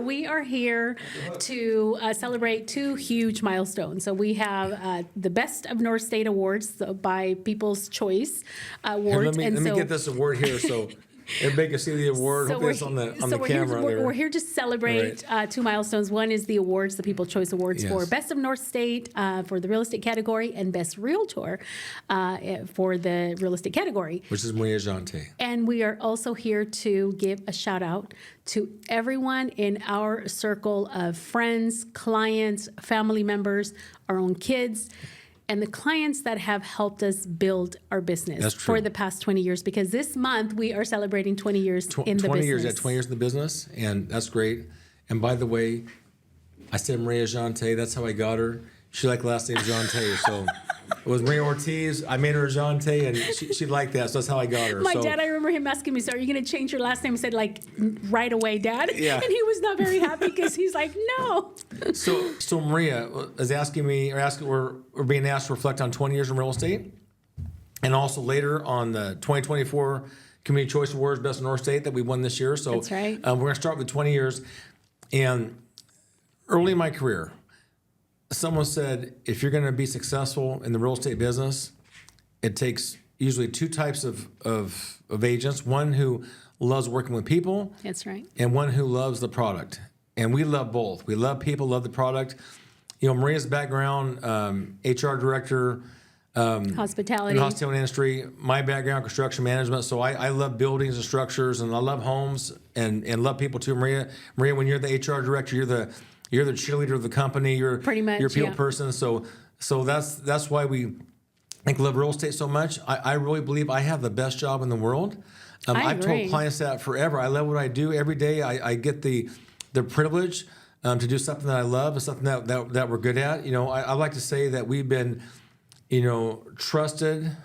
We are here to celebrate two huge milestones. So we have the Best of North State Awards by People's Choice Award. Let me get this award here so everybody can see the award. So Hopefully it's on the camera. We're here to celebrate two milestones. One is the awards, the People's Choice Awards for Best of North State for the real estate category, and Best Realtor for the real estate category. Which is Maria Jante. And we are also here to give a shout out to everyone in our circle of friends, clients, family members, our own kids, and the clients that have helped us build our business for the past 20 years. Because this month we are celebrating 20 years in the business. 20 years, 20 years in the business, and that's great. And by the way, I said Maria Jante. That's how I got her. She liked the last name Jante, so it was Maria Ortiz. I made her Jante, and she liked that, so that's how I got her. My dad, I remember him asking me, so are you going to change your last name? I said, like, right away, Dad. Yeah. And he was not very happy because he's like, no. So Maria is asking me, we're being asked to reflect on 20 years in real estate, and also later on the 2024 Community Choice Awards Best in North State that we won this year. So that's right. We're going to start with 20 years. And early in my career, someone said, if you're going to be successful in the real estate business, it takes usually two types of agents. One who loves working with people. That's right. And one who loves the product. And we love both. We love people, love the product. You know, Maria's background, HR director, hospitality. in the hospitality industry. My background, construction management. So I love buildings and structures, and I love homes and love people too. Maria, when you're the HR director, you're the cheerleader of the company. You're pretty much you're a people person. So that's why we love real estate so much. I really believe I have the best job in the world. I've told clients that forever. I love what I do every day. I get the privilege to do something that I love and something that we're good at. You know, I like to say that we've been, trusted,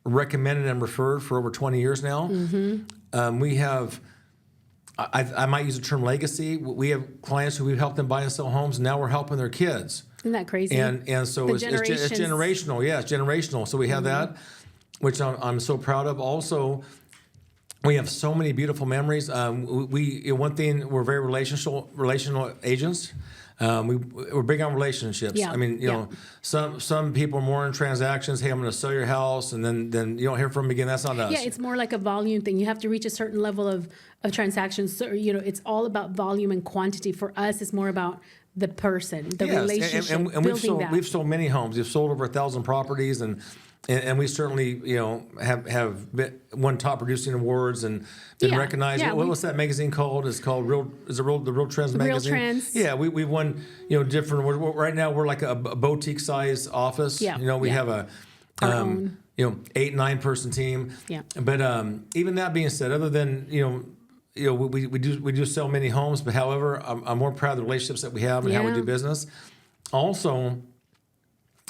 recommended, and referred for over 20 years now. Mm-hmm. We have. I might use the term legacy. We have clients who we've helped them buy and sell homes, and now we're helping their kids. Isn't that crazy? And so it's generational. Yeah, it's generational. So we have that, which I'm so proud of. Also, we have so many beautiful memories. One thing, we're very relational agents. We're big on relationships. Yeah. I mean, some people are more in transactions. Hey, I'm going to sell your house, and then you don't hear from them again. That's not us. Yeah, it's more like a volume thing. You have to reach a certain level of transactions. So, it's all about volume and quantity. For us, it's more about the person, the relationship, and we've sold many homes. We've sold over 1,000 properties, and we certainly have won top producing awards and been recognized. Yeah, what's that magazine called? It's called the Real Trends magazine. Real Trends. Yeah, we've won different. Right now we're like a boutique size office. Yeah. We have a our own 8-9 person team. Yeah. But even that being said, other than we do sell many homes, but however, I'm more proud of the relationships that we have and how we do business. Also,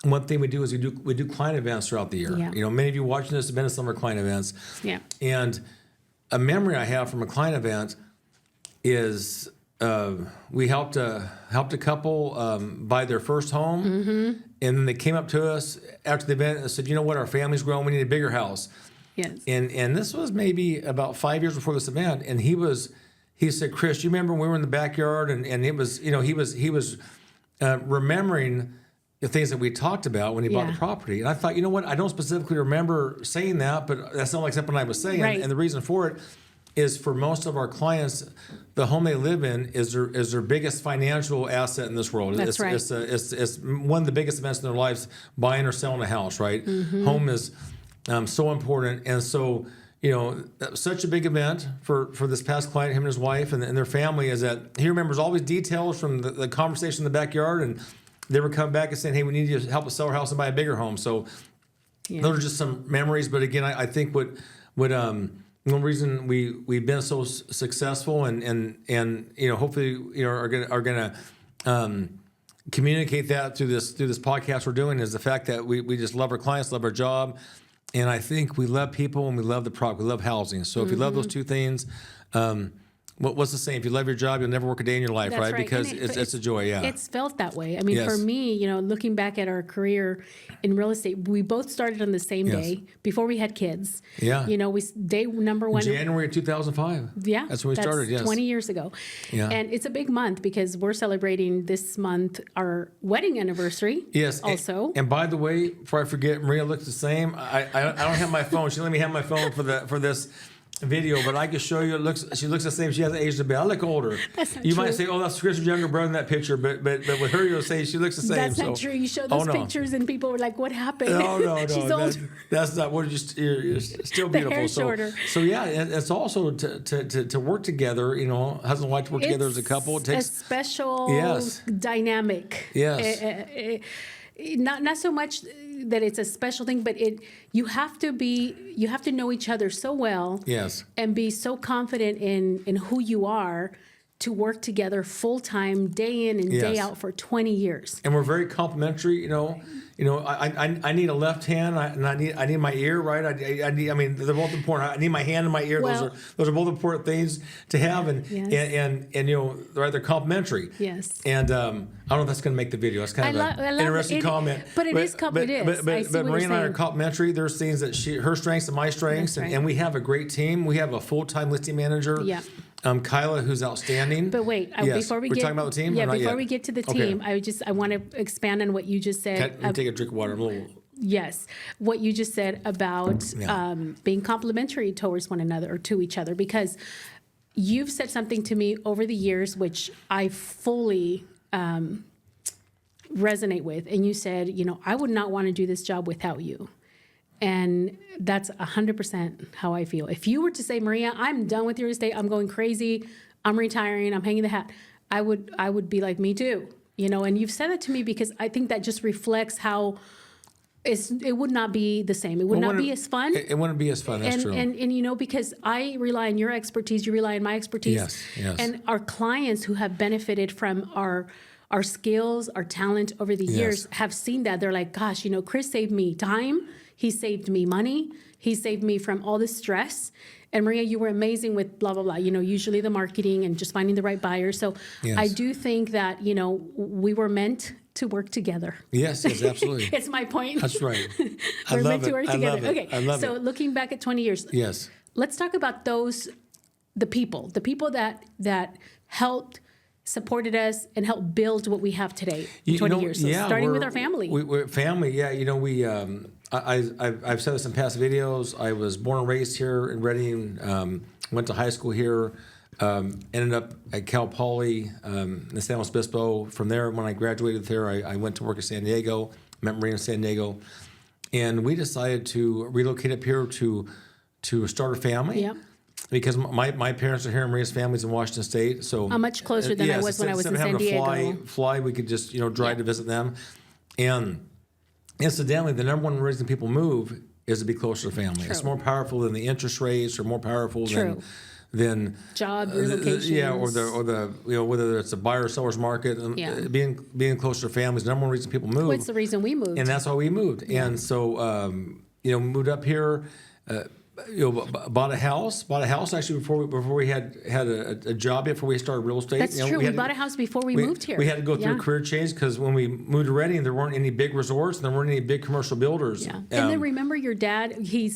one thing we do is we do client events throughout the year. Yeah. Many of you watching this have been to some of our client events. Yeah. And a memory I have from a client event is we helped a couple buy their first home, and then they came up to us after the event and said, "You know what? Our family's grown. We need a bigger house." Yes. And this was maybe about 5 years before this event, and he said, "Chris, you remember when we were in the backyard?" And it was he was remembering the things that we talked about when he bought the property. And I thought, you know what? I don't specifically remember saying that, but that sounded like something I was saying. Right. And the reason for it is, for most of our clients, the home they live in is their biggest financial asset in this world. That's right. It's one of the biggest events in their lives, buying or selling a house, right? Mm-hmm. Home is so important. And so, such a big event for this past client, him and his wife and their family, is that he remembers all these details from the conversation in the backyard, and they were coming back and saying, "Hey, we need you to help us sell our house and buy a bigger home." So those are just some memories. But again, I think what one reason we've been so successful and hopefully are gonna communicate that through this podcast we're doing, is the fact that we just love our clients, love our job, and I think we love people and we love the product. We love housing. So if you love those two things, what's the saying? If you love your job, you'll never work a day in your life, That's right. Because And it's a joy. Yeah. It's felt that way. I mean, Yes. for me, looking back at our career in real estate, we both started on the same Yes. day before we had kids. Yeah. Day number one. January of 2005. Yeah. That's when we started. Yes. 20 years ago. Yeah. And it's a big month because we're celebrating this month our wedding anniversary. Yes. Also. And by the way, before I forget, Maria looks the same. I don't have my phone. She let me have my phone for this video, but I can show you. She looks the same. She hasn't aged a bit. I look older. That's not you true. might say, "Oh, that's Chris's younger brother in that picture," but with her, you'll say she looks the same. That's not true. You showed those no. pictures and people were like, what happened? No. She's old. That's not what you're still beautiful. hair's shorter. So yeah, it's also to work together. Husband and wife to work together as a couple. It takes a special Yes. dynamic. Yes. Not so much that it's a special thing, but you have to know each other so well. Yes. And be so confident in who you are to work together full time, day in and day Yes. out for 20 years. And we're very complimentary. I need a left hand, and I need my ear, right? I mean, they're both important. I need my hand and my ear. Well- those are both important things to have, and Yes. right, they're complimentary. Yes. And I don't know if that's going to make the video. It's kind of I an love interesting it. comment. But it is. But I see what Maria you're and I are saying. complimentary. There's things that her strengths and my strengths, That's right. and we have a great team. We have a full-time listing manager. Yeah. Kyla, who's outstanding. But wait, Yes. before we We're get talking about the team. yeah, or not before yet? we get to the Okay. team, I want to expand on what you just said. Let me take a drink of water. I'm a little. Yes, what you just said about Yeah. being complimentary towards one another or to each other, because you've said something to me over the years which I fully resonate with, and you said, I would not want to do this job without you. And that's 100% how I feel. If you were to say, Maria, I'm done with real estate, I'm going crazy, I'm retiring, I'm hanging the hat, I would be like, me too. And you've said that to me because I think that just reflects how it would not be the same. It would not be as fun. It wouldn't be as fun. That's true. And because I rely on your expertise, you rely on my expertise. Yes. And our clients who have benefited from our skills, our talent over the years have seen that. They're like, gosh, Chris saved me time. He saved me money. He saved me from all this stress. And Maria, you were amazing with blah, blah, blah, usually the marketing and just finding the right buyer. So Yes. I do think that, we were meant to work together. Yes, absolutely. It's my point. That's right. I We're love meant to it. work I together. love it. Okay. I love So it. looking back at 20 years, Yes. let's talk about the people that helped, supported us, and helped build what we have today in 20 years. So starting with our family. We're family, yeah. I've said this in past videos. I was born and raised here in Reading. Went to high school here. Ended up at Cal Poly in San Luis Obispo. From there, when I graduated there, I went to work at San Diego. Met Maria in San Diego, and we decided to relocate up here to start a family. Yep. Because my parents are here and Maria's family's in Washington State, so I'm much closer than I was when I was in San Diego. Fly, we could just drive to visit them, and incidentally, the number one reason people move is to be closer to family. True. It's more powerful than the interest rates, or more powerful True. than Job relocations. or the whether it's a buyer or seller's market. Yeah. Being closer to family is the number one reason people move. What's the reason we moved? And that's why we moved. Yeah. And so, moved up here, bought a house actually before we had a job yet, before we started real estate. That's true. We bought a house before we moved here. We had to go through Yeah. a career change because when we moved to Reading, there weren't any big resorts and there weren't any big commercial builders. Yeah. And then remember your dad, he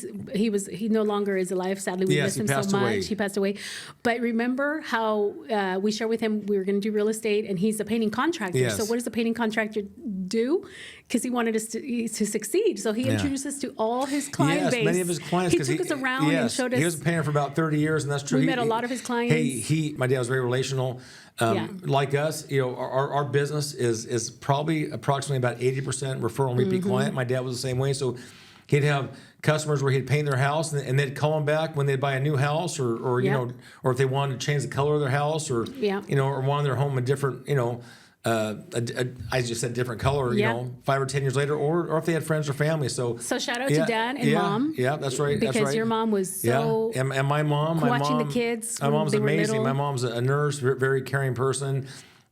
no longer is alive. Sadly, we miss Yes, he him so passed much. away. He passed away. But remember how we shared with him we were going to do real estate, and he's a painting contractor. Yes. So what does a painting contractor do? Because he wanted us to succeed. So he introduced us to all his client base. Many of his clients. He 'cause took us around and showed us. He was a painter for about 30 years, and that's true. We met a lot of his clients. My dad was very relational. Yeah. Like us, our business is probably approximately about 80% referral and repeat Mm-hmm. client. My dad was the same way. So he'd have customers where he'd paint their house, and they'd call him back when they'd buy a new house, or Yep. or if they wanted to change the color of their house, or Yeah. or wanted their home a different, I just said different color, Yeah. 5 or 10 years later, or if they had friends or family. So shout out to Dad and Mom. Yeah, that's right. Because that's right. your mom was so and my mom, watching the kids My when mom's they were amazing. little. My mom's a nurse, very caring person.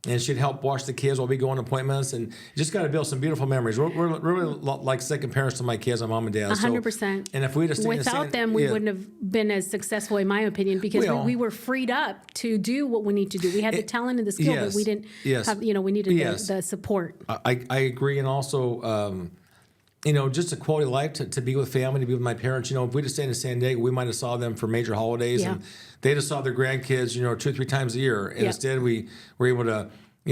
and she'd help watch the kids while we go on appointments, and just got to build some beautiful memories. We're really like second parents to my kids, my mom and dad. 100%. And if we just without them, we wouldn't have been as successful, in my opinion, because we were freed up to do what we need to do. We had the talent and the skill, but we didn't have, we needed the support. I agree, and also. Just a quality of life to be with family, to be with my parents. If we just stayed in San Diego, we might have saw them for major holidays, and they just saw their grandkids, 2 or 3 times a year. And instead, we were able to,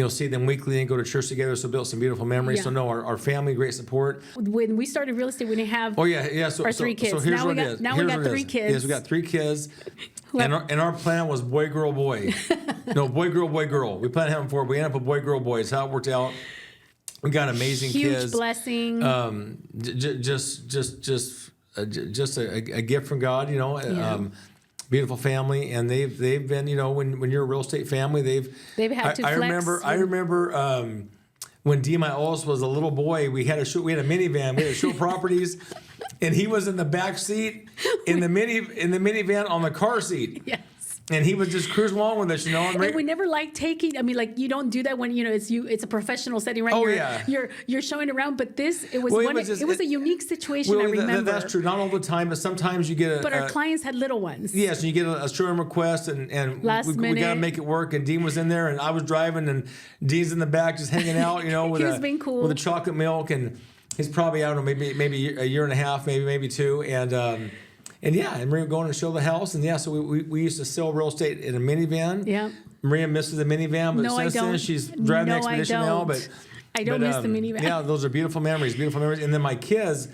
see them weekly and go to church together. So built some beautiful memories. So no, our family, great support. When we started real estate, we didn't have our 3 kids. So here's what it is. Now we got 3 kids. Yes, we got 3 kids. And our plan was boy, girl, boy. No, boy, girl, boy, girl. We planned on having 4. We ended up with boy, girl, boy. It's how it worked out. We got amazing kids. Huge blessing. Just a gift from God, beautiful family, and they've been, when you're a real estate family, they've had to flex. I remember when D. My oldest was a little boy, we had a minivan, we had to show properties, and he was in the back seat in the minivan on the car seat. Yes. And he was just cruising along with us, And we never liked taking. You don't do that when it's a professional setting, right? You're showing around, but it was a unique situation. I remember. That's true. Not all the time, but sometimes you get But our clients had little ones. Yes, you get a showroom request, and we got to make it work. And Dean was in there, and I was driving, and Dean's in the back just hanging out, with he was being cool with a chocolate milk, and he's probably, I don't know, maybe a year and a half, maybe 2, and we were going to show the house, and so we used to sell real estate in a minivan. Yeah. Maria misses the minivan, but since then she's driving the Expedition now. But I don't miss the minivan. Yeah, those are beautiful memories. And then my kids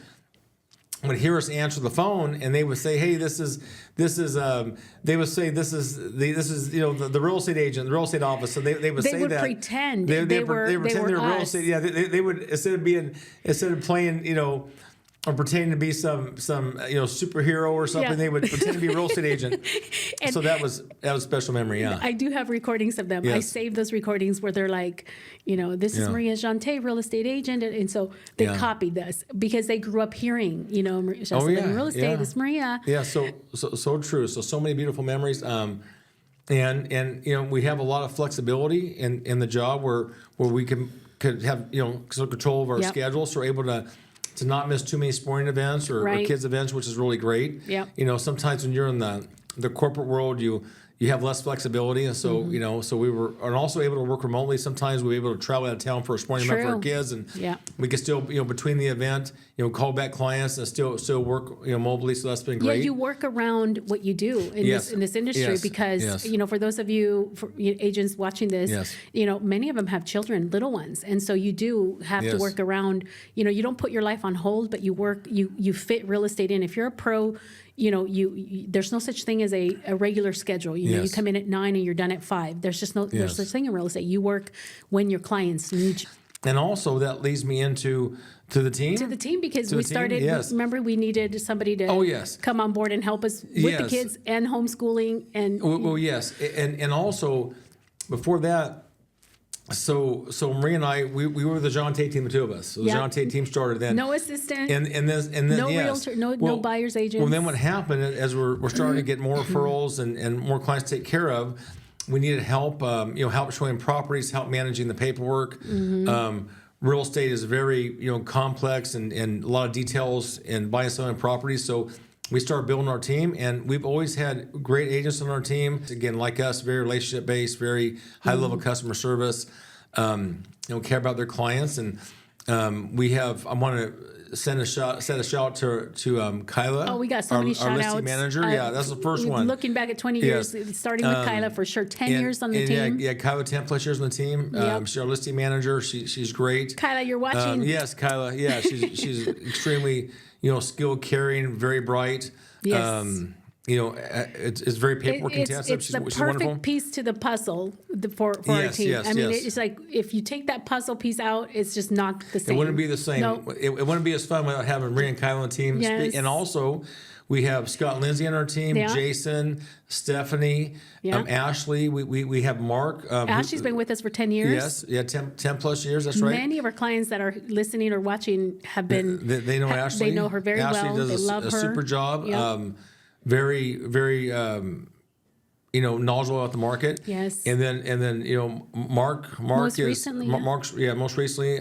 would hear us answer the phone, and they would say, "Hey, this is." They would say, "This is the real estate agent, the real estate office." So they would say that. They would pretend they were real estate. Yeah, they would instead of playing or pretending to be some superhero or something, they would pretend to be a real estate agent. So that was a special memory. Yeah, I do have recordings of them. Yes. I saved those recordings where they're like, this is Maria Jante, real estate agent, and so they copied this because they grew up hearing, in real estate, it's Maria. Yeah, so true. So many beautiful memories. And we have a lot of flexibility in the job where we could have control of our schedule, so we're able to not miss too many sporting events or kids events, which is really great. Yeah. Sometimes when you're in the corporate world, you have less flexibility, and so so we were also able to work remotely. Sometimes we were able to travel out of town for a sporting event for our kids, and we could still between the event call back clients and still work mobily. So that's been great. Yeah, you work around what you do in this industry because for those of you agents watching this, many of them have children, little ones, and so you do have to work around. You don't put your life on hold, but you work. You fit real estate in. If you're a pro. There's no such thing as a regular schedule. You come in at 9 and you're done at 5. There's just no such thing in real estate. You work when your clients need you. And also that leads me to the team. To the team because we started. Remember, we needed somebody to come on board and help us with the kids and homeschooling and. Well, yes, and also before that. So Maria and I, we were the John Tate team, the 2 of us. So the John Tate team started then. No assistant. And then no realtor, no buyer's agent. Well, then what happened as we're starting to get more referrals and more clients to take care of, we needed help. Help showing properties, help managing the paperwork. Real estate is very complex and a lot of details in buying and selling properties. So we started building our team, and we've always had great agents on our team. Again, like us, very relationship based, very high level customer service. Care about their clients, and we have. I want to send a shout to Kyla. Oh, we got so many shout outs. Our listing manager. That's the first one. Looking back at 20 years, starting with Kyla for sure. 10 years on the team. Yeah, Kyla 10+ years on the team. She's our listing manager. She's great. Kyla, you're watching. Yes, Kyla. Yeah, she's extremely skilled, caring, very bright. Yes. It's very paperwork intensive. It's the perfect piece to the puzzle for our team. It's like if you take that puzzle piece out, it's just not the same. It wouldn't be the same. No. It wouldn't be as fun without having Maria and Kyle on the team. Yes. And also, we have Scott Lindsay on our team, Jason, Stephanie, Ashley. We have Mark. Ashley's been with us for 10 years. Yes, 10+ years. That's right. Many of our clients that are listening or watching have been. They know Ashley. They know her very Ashley well. Does they love her. A super job. Yep. Very, very knowledgeable about the market. Yes. And then Mark Most is recently, yeah. Mark's most recently.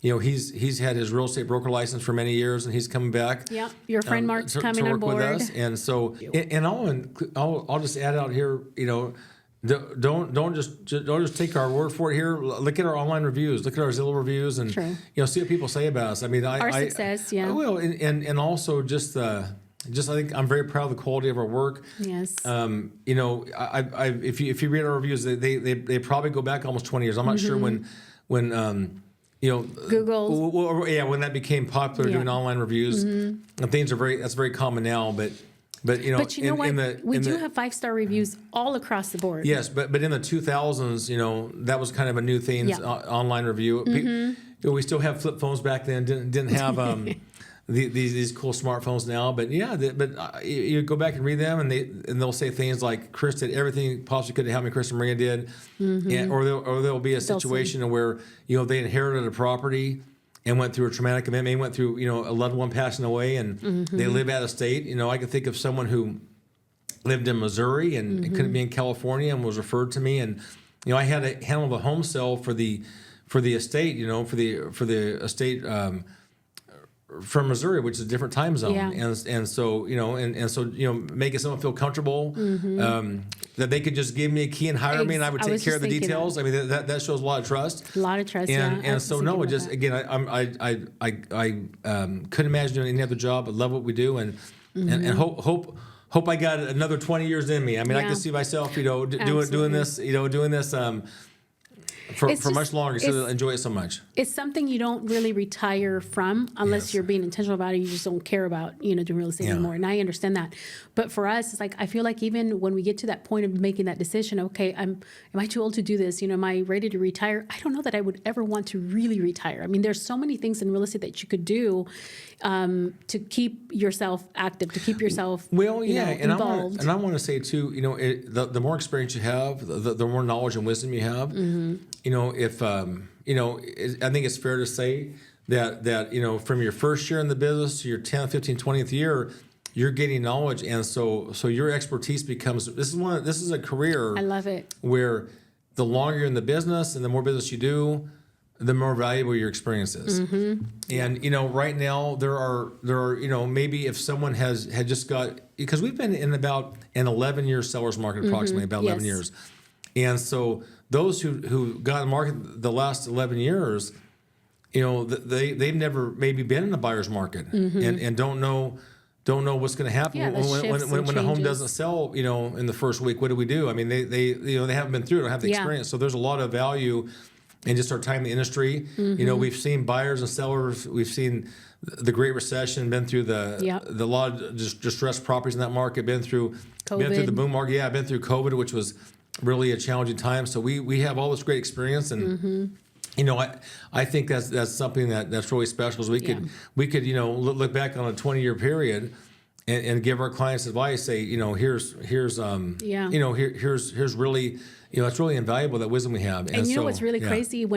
He's had his real estate broker license for many years, and he's coming back. Yeah, your friend Mark's coming to on work board. with us. And so, and I'll just add out here, don't just take our word for it here. Look at our online reviews, look at our Zillow reviews, and True. see what people say about us. I mean, Our success, yeah. Well, and also just I think I'm very proud of the quality of our work. Yes. If you read our reviews, they probably go back almost 20 years. I'm not sure when Google. when that became popular, doing online reviews, and things that's very common now. But But you know what? We do have 5-star reviews all across the board. Yes, but in the 2000s, that was kind of a new thing. Yeah. Online review. We still have flip phones back then. Didn't have these cool smartphones now. But you go back and read them, and they'll say things like, "Chris did everything possibly could to help me. Chris and Maria did," or there'll be a situation where they inherited a property and went through a traumatic event, maybe went through, a loved one passing away, and they live out of state. I can think of someone who lived in Missouri and couldn't be in California and was referred to me. And, I had to handle the home sale for the estate, for the estate from Missouri, which is a different time zone. Yeah. And so, making someone feel comfortable, that they could just give me a key and hire me, and I would take care of the details. I mean, that shows a lot of trust. A lot of trust, And so no, it just again, I couldn't imagine doing any other job. I love what we do, and hope I got another 20 years in me. I mean, I can see myself, doing this, for much longer, so I enjoy it so much. It's something you don't really retire from unless Yes. you're being intentional about it. You just don't care about, doing real estate anymore. And I understand that. But for us, it's like, I feel like even when we get to that point of making that decision, okay, am I too old to do this? Am I ready to retire? I don't know that I would ever want to really retire. I mean, there's so many things in real estate that you could do to keep yourself active, to keep yourself involved. I want to say too, the more experience you have, the more knowledge and wisdom you have. If I think it's fair to say that from your first year in the business to your 10th, 15th, 20th year, you're getting knowledge, and so your expertise becomes. This is a career. I love it. Where the longer you're in the business and the more business you do, the more valuable your experience is. And right now there are maybe if someone had just got, because we've been in about an 11-year seller's market, approximately about 11 years, and so those who got in the market the last 11 years, they've never maybe been in the buyer's market and don't know what's going to happen when the home doesn't sell. In the first week, what do we do? I mean, they haven't been through it, don't have the experience. So there's a lot of value in just our time in the industry. We've seen buyers and sellers. We've seen the Great Recession, been through the lot of distressed properties in that market, been through the boom market. Been through COVID, which was really a challenging time. So we have all this great experience, and I think that's something that's really special. Is we could look back on a 20-year period and give our clients advice. Say here's really it's really invaluable, that wisdom we have. And so, what's really crazy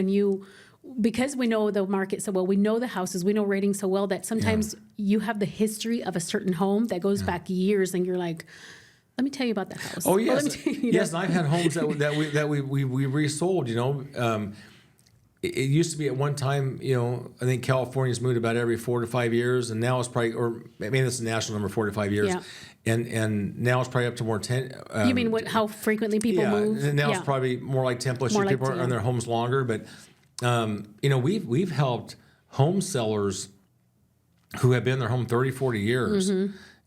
because we know the market so well, we know the houses, we know ratings so well, that sometimes you have the history of a certain home that goes back years, and you're like, let me tell you about that house. Oh yes, yes. And I've had homes that we resold. It used to be at one time. I think California's moved about every 4 to 5 years, and now it's probably, or maybe this is a national number, 4 to 5 years. Yeah. And now it's probably up to more 10. You mean how frequently people move? And now it's probably more like 10 plus years. People are in their homes longer, but we've helped home sellers who have been in their home 30, 40 years.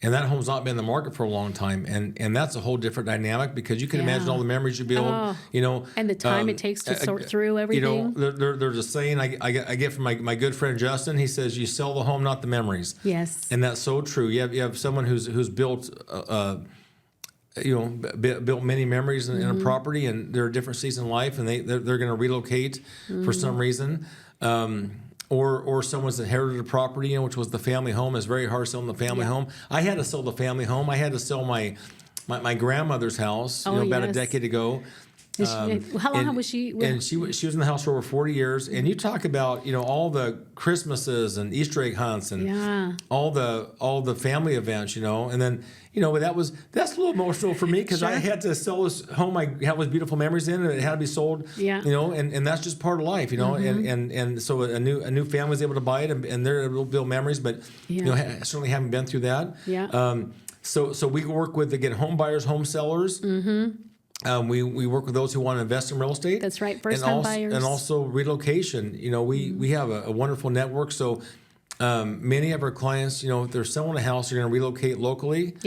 And that home's not been in the market for a long time, and that's a whole different dynamic, because you can imagine all the memories you build, and the time it takes to sort through everything. There's a saying I get from my good friend Justin. He says, "You sell the home, not the memories." Yes, and that's so true. You have someone who's built built many memories in a property, and they're a different season in life, and they're going to relocate for some reason. Or someone's inherited a property, which was the family home. It's very hard selling the family home. I had to sell the family home. I had to sell my grandmother's house, about a decade ago, How long was she? And she was in the house for over 40 years. And you talk about, all the Christmases and Easter egg hunts and all the family events, and then, that's a little emotional for me because I had to sell this home I have those beautiful memories in, and it had to be sold, and that's just part of life, and so a new family was able to buy it, and they're able to build memories, but certainly haven't been through that. So we work with, again, home buyers, home sellers. We work with those who want to invest in real estate. That's right, first-time buyers. And also relocation. We have a wonderful network. So many of our clients, if they're selling a house, they're going to relocate locally.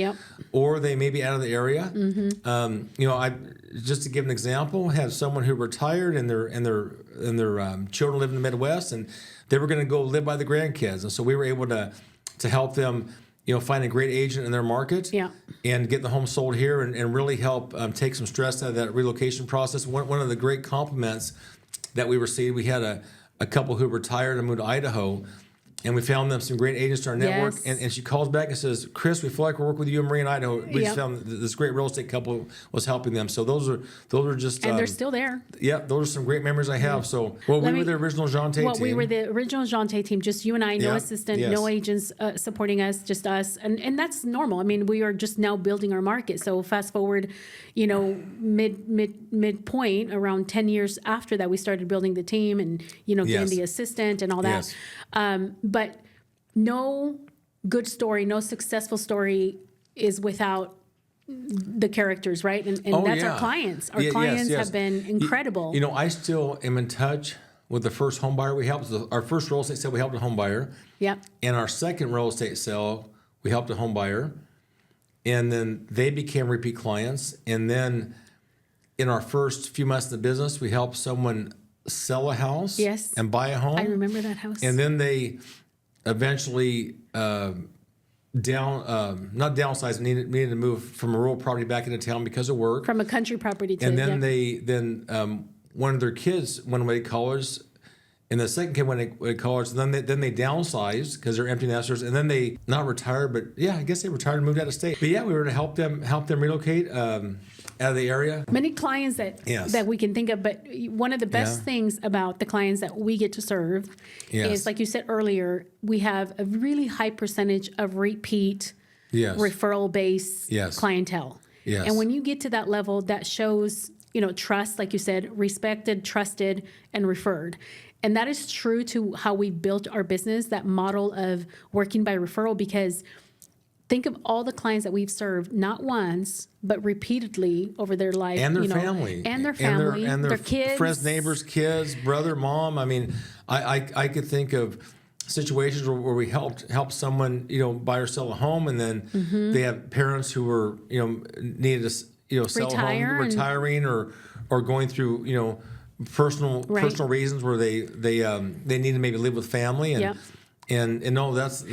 Or they may be out of the area. I just to give an example, have someone who retired and their children live in the Midwest, and they were going to go live by the grandkids, and so we were able to help them. Find a great agent in their market and get the home sold here and really help take some stress out of that relocation process. One of the great compliments that we received, we had a couple who retired and moved to Idaho, and we found them some great agents to our network. And she calls back and says, Chris, we feel like we're working with you and Marie in Idaho. We just found this great real estate couple was helping them. So those are just... And they're still there. Yeah, those are some great memories I have. So, we were the original Jean Tay team. We were the original Jean Tay team, just you and I, no assistant, no agents supporting us, just us. And that's normal. I mean, we are just now building our market. So fast forward, midpoint, around 10 years after that, we started building the team and, getting the assistant and all that. But no good story, no successful story is without the characters, right? And that's our clients. Our clients have been incredible. I still am in touch with the first home buyer we helped. Our first real estate sale, we helped a home buyer. And our second real estate sale, we helped a home buyer. And then they became repeat clients. And then in our first few months in the business, we helped someone sell a house and buy a home. I remember that house. And then they eventually not downsized, needed to move from a rural property back into town because of work. From a country property to... And then one of their kids went away to college, and the second kid went away to college, and then they downsized because they're empty nesters, and then they not retired, but I guess they retired and moved out of state. But we were to help them relocate out of the area. Many clients that we can think of, but one of the best things about the clients that we get to serve is, like you said earlier, we have a really high percentage of repeat referral-based clientele. And when you get to that level, that shows, trust, like you said, respected, trusted, and referred. And that is true to how we built our business, that model of working by referral, because think of all the clients that we've served, not once, but repeatedly over their life. And their family. And their family. And their kids. Friends, neighbors, kids, brother, mom. I mean, I could think of situations where we helped someone, buy or sell a home, and then they have parents who were, needed to, sell a home, retiring or going through, personal reasons where they need to maybe live with family and no, that's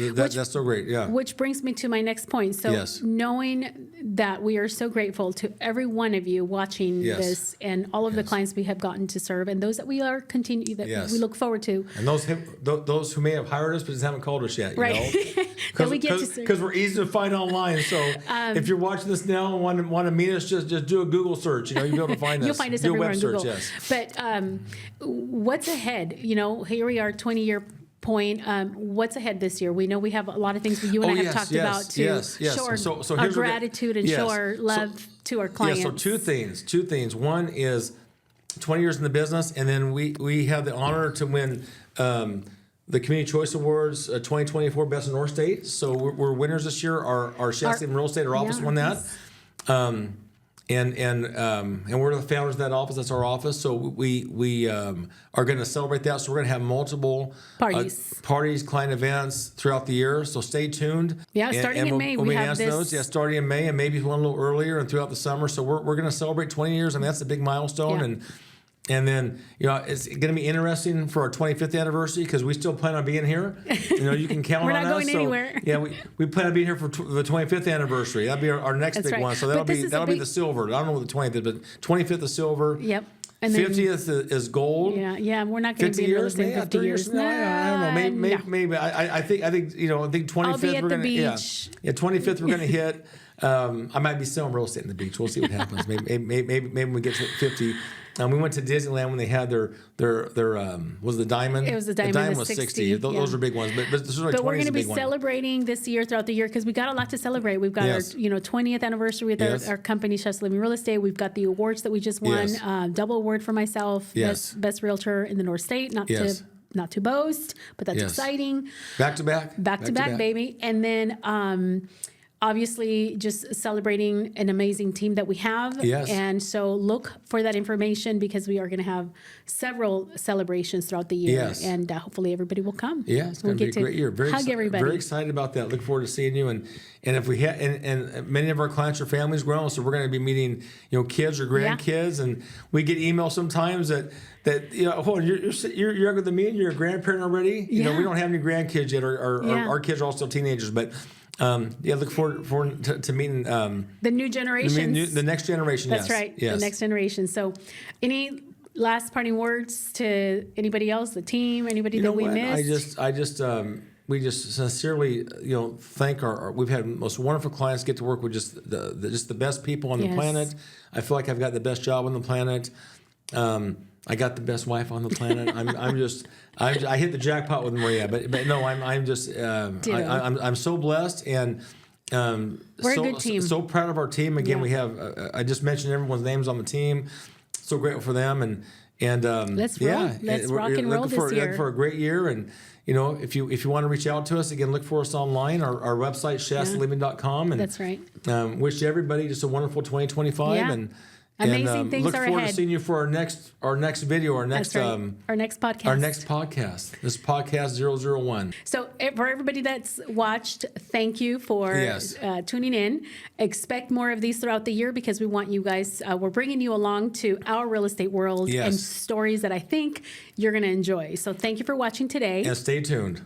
so great. Which brings me to my next point. So knowing that we are so grateful to every one of you watching this and all of the clients we have gotten to serve and those that we are we look forward to. And those who may have hired us but just haven't called us yet, That we get to serve. Because we're easy to find online. So if you're watching this now and want to meet us, just do a Google search. You'll be able to find us. You'll find us everywhere on Google. But what's ahead? Here we are, 20-year point. What's ahead this year? We know we have a lot of things you and I have talked about to show our gratitude and show our love to our clients. So two things. One is 20 years in the business, and then we have the honor to win the Community Choice Awards 2024 Best in North State. So we're winners this year. Our Shasta Roll Estate, our office won that. And we're the founders of that office. That's our office. So we are going to celebrate that. So we're going to have multiple parties, client events throughout the year. So stay tuned. Starting in May, we have this. Starting in May, and maybe one a little earlier and throughout the summer. So we're going to celebrate 20 years, and that's a big milestone. And then, it's going to be interesting for our 25th anniversary because we still plan on being here. You can count on us. We're not going anywhere. We plan on being here for the 25th anniversary. That'll be our next big one. So that'll be the silver. I don't know what the 20th is, but 25th is silver. Yep. And 50th is gold. Yeah. We're not going to be in real estate 50 years. No, I don't know. Maybe. I think 25th we're going to. 25th we're going to hit. I might be selling real estate in the beach. We'll see what happens. Maybe when we get to 50. We went to Disneyland when they had their was the diamond. It was the diamond. The diamond the was 60. Those are big ones. But this is like 20 But we're is going a to be big one. celebrating this year throughout the year because we got a lot to celebrate. We've got Yes. our 20th anniversary with Yes. our company, Chef's Living Real Estate. We've got the awards that we just won. Yes. Double award for myself. Yes. Best realtor in the North State. Yes. Not to boast, but that's Yes. exciting. Back to back. Back to back, baby. And then obviously just celebrating an amazing team that we have. Yes. And so look for that information because we are going to have several celebrations throughout the year. Yes. And hopefully everybody will come. Yeah, it's going to be a great year. Hug everybody. Very excited about that. Look forward to seeing you. And if we have, and many of our clients are families grown, so we're going to be meeting, kids or grandkids, and we get emails sometimes that hold on, you're younger than me and you're a grandparent already. We don't have any grandkids yet. Our kids are all still teenagers, but. Look forward to meeting the new generations. The next generation. That's yes. right. Yes. The next generation. So, any last parting words to anybody else, the team, anybody that we missed? We just sincerely, thank we've had most wonderful clients, get to work with just the best people on the planet. I feel like I've got the best job on the planet. I got the best wife on the planet. I hit the jackpot with Maria, but no, I'm so blessed and we're a good team. So proud of our team. Again, we have I just mentioned everyone's names on the team. So grateful for them and let's roll. Let's rock and roll this year. Looking for a great year. And if you want to reach out to us, again, look for us online. Our website chefsliving.com. And that's right. Wish everybody just a wonderful 2025 and amazing things look are forward ahead. to seeing you for our next video, our next our next podcast. This podcast 001. So for everybody that's watched, thank you for tuning in. Expect more of these throughout the year because we want you guys. We're bringing you along to our real estate world and stories that I think you're going to enjoy. So thank you for watching today. And stay tuned.